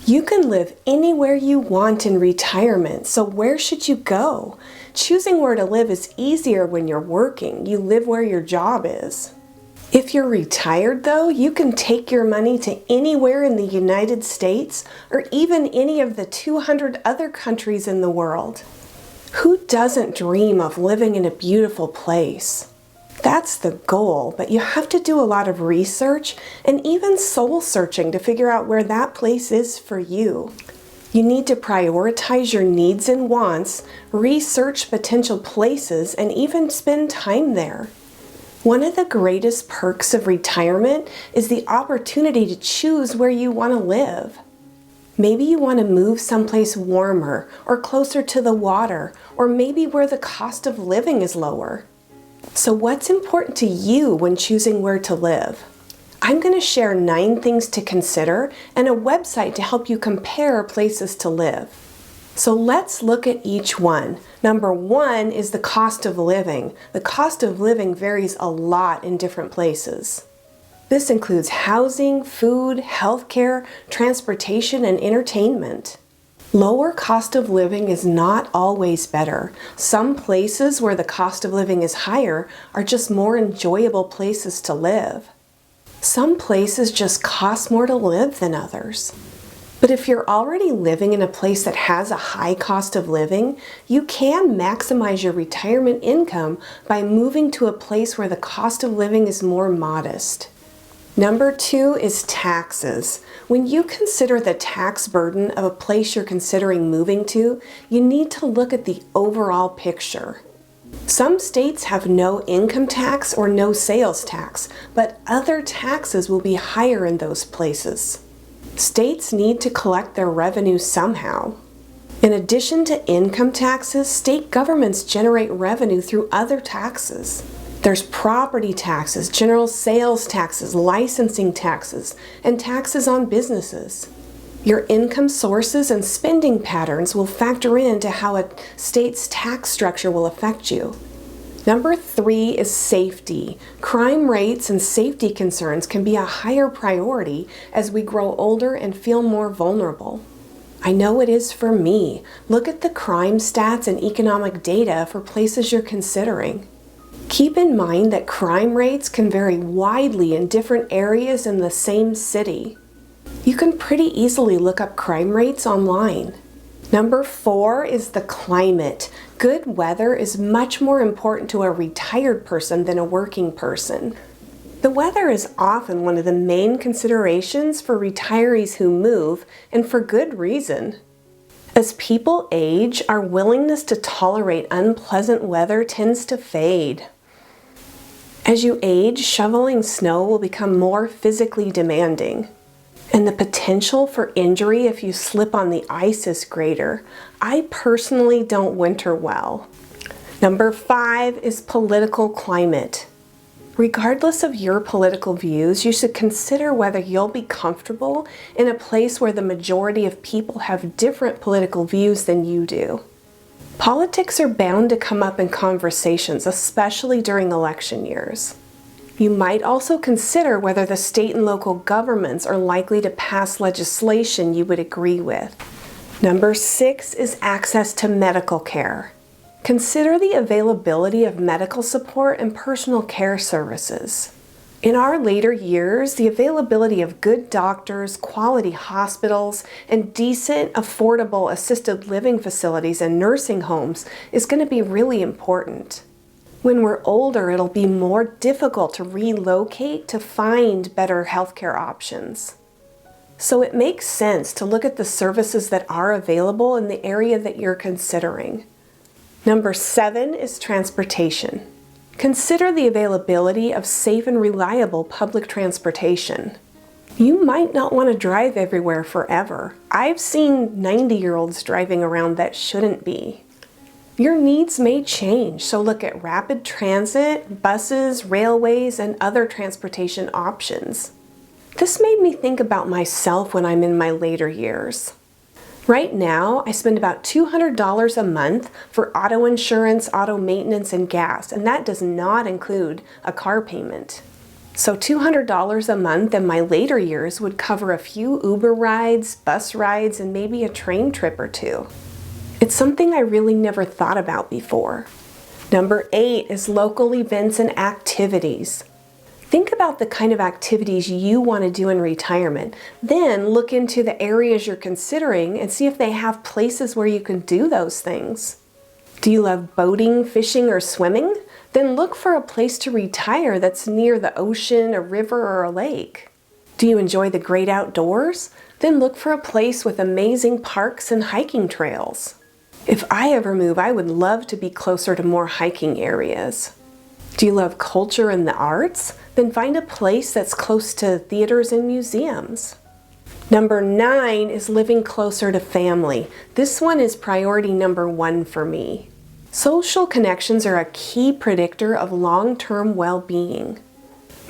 You can live anywhere you want in retirement, so where should you go? Choosing where to live is easier when you're working. You live where your job is. If you're retired though, you can take your money to anywhere in the United States or even any of the 200 other countries in the world. Who doesn't dream of living in a beautiful place? That's the goal, but you have to do a lot of research and even soul searching to figure out where that place is for you. You need to prioritize your needs and wants, research potential places, and even spend time there. One of the greatest perks of retirement is the opportunity to choose where you want to live. Maybe you want to move someplace warmer or closer to the water, or maybe where the cost of living is lower. So what's important to you when choosing where to live? I'm going to share 9 things to consider and a website to help you compare places to live. So let's look at each one. Number 1 is the cost of living. The cost of living varies a lot in different places. This includes housing, food, healthcare, transportation, and entertainment. Lower cost of living is not always better. Some places where the cost of living is higher are just more enjoyable places to live. Some places just cost more to live than others. But if you're already living in a place that has a high cost of living, you can maximize your retirement income by moving to a place where the cost of living is more modest. Number 2 is taxes. When you consider the tax burden of a place you're considering moving to, you need to look at the overall picture. Some states have no income tax or no sales tax, but other taxes will be higher in those places. States need to collect their revenue somehow. In addition to income taxes, state governments generate revenue through other taxes. There's property taxes, general sales taxes, licensing taxes, and taxes on businesses. Your income sources and spending patterns will factor into how a state's tax structure will affect you. Number 3 is safety. Crime rates and safety concerns can be a higher priority as we grow older and feel more vulnerable. I know it is for me. Look at the crime stats and economic data for places you're considering. Keep in mind that crime rates can vary widely in different areas in the same city. You can pretty easily look up crime rates online. Number 4 is the climate. Good weather is much more important to a retired person than a working person. The weather is often one of the main considerations for retirees who move, and for good reason. As people age, our willingness to tolerate unpleasant weather tends to fade. As you age, shoveling snow will become more physically demanding, and the potential for injury if you slip on the ice is greater. I personally don't winter well. Number 5 is political climate. Regardless of your political views, you should consider whether you'll be comfortable in a place where the majority of people have different political views than you do. Politics are bound to come up in conversations, especially during election years. You might also consider whether the state and local governments are likely to pass legislation you would agree with. Number 6 is access to medical care. Consider the availability of medical support and personal care services. In our later years, the availability of good doctors, quality hospitals, and decent, affordable assisted living facilities and nursing homes is going to be really important. When we're older, it'll be more difficult to relocate to find better healthcare options. So it makes sense to look at the services that are available in the area that you're considering. Number 7 is transportation. Consider the availability of safe and reliable public transportation. You might not want to drive everywhere forever. I've seen 90-year-olds driving around that shouldn't be. Your needs may change, so look at rapid transit, buses, railways, and other transportation options. This made me think about myself when I'm in my later years. Right now, I spend about $200 a month for auto insurance, auto maintenance, and gas, and that does not include a car payment. So $200 a month in my later years would cover a few Uber rides, bus rides, and maybe a train trip or two. It's something I really never thought about before. Number 8 is local events and activities. Think about the kind of activities you want to do in retirement. Then look into the areas you're considering and see if they have places where you can do those things. Do you love boating, fishing, or swimming? Then look for a place to retire that's near the ocean, a river, or a lake. Do you enjoy the great outdoors? Then look for a place with amazing parks and hiking trails. If I ever move, I would love to be closer to more hiking areas. Do you love culture and the arts? Then find a place that's close to theaters and museums. Number 9 is living closer to family. This one is priority number 1 for me. Social connections are a key predictor of long-term well-being.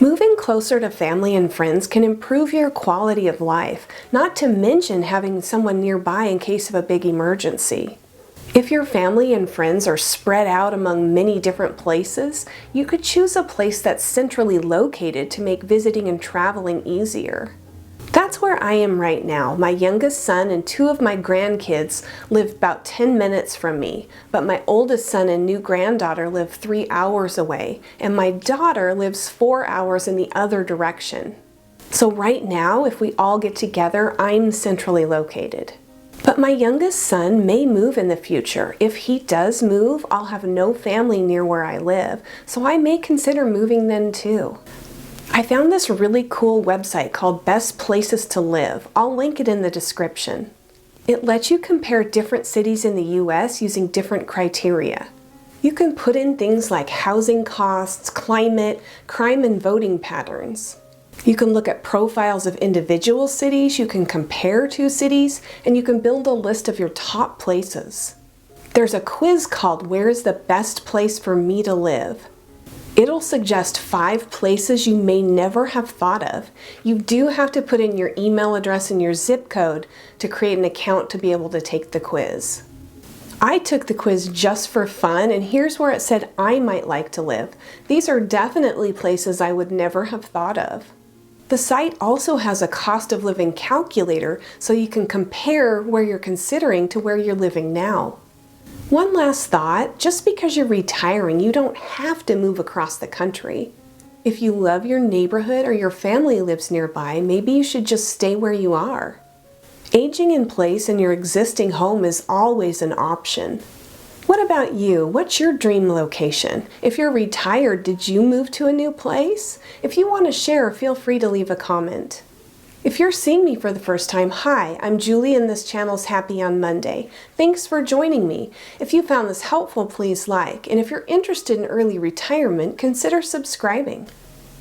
Moving closer to family and friends can improve your quality of life, not to mention having someone nearby in case of a big emergency. If your family and friends are spread out among many different places, you could choose a place that's centrally located to make visiting and traveling easier. That's where I am right now. My youngest son and 2 of my grandkids live about 10 minutes from me, but my oldest son and new granddaughter live 3 hours away, and my daughter lives 4 hours in the other direction. So right now, if we all get together, I'm centrally located. But my youngest son may move in the future. If he does move, I'll have no family near where I live, so I may consider moving then too. I found this really cool website called Best Places to Live. I'll link it in the description. It lets you compare different cities in the US using different criteria. You can put in things like housing costs, climate, crime, and voting patterns. You can look at profiles of individual cities, you can compare 2 cities, and you can build a list of your top places. There's a quiz called Where is the Best Place for Me to Live? It'll suggest 5 places you may never have thought of. You do have to put in your email address and your zip code to create an account to be able to take the quiz. I took the quiz just for fun, and here's where it said I might like to live. These are definitely places I would never have thought of. The site also has a cost of living calculator so you can compare where you're considering to where you're living now. One last thought, just because you're retiring, you don't have to move across the country. If you love your neighborhood or your family lives nearby, maybe you should just stay where you are. Aging in place in your existing home is always an option. What about you? What's your dream location? If you're retired, did you move to a new place? If you want to share, feel free to leave a comment. If you're seeing me for the first time, hi, I'm Julie and this channel's Happy on Monday. Thanks for joining me. If you found this helpful, please like, and if you're interested in early retirement, consider subscribing.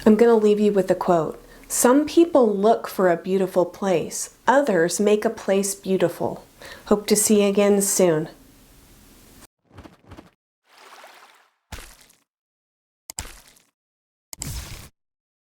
I'm going to leave you with a quote. Some people look for a beautiful place. Others make a place beautiful. Hope to see you again soon.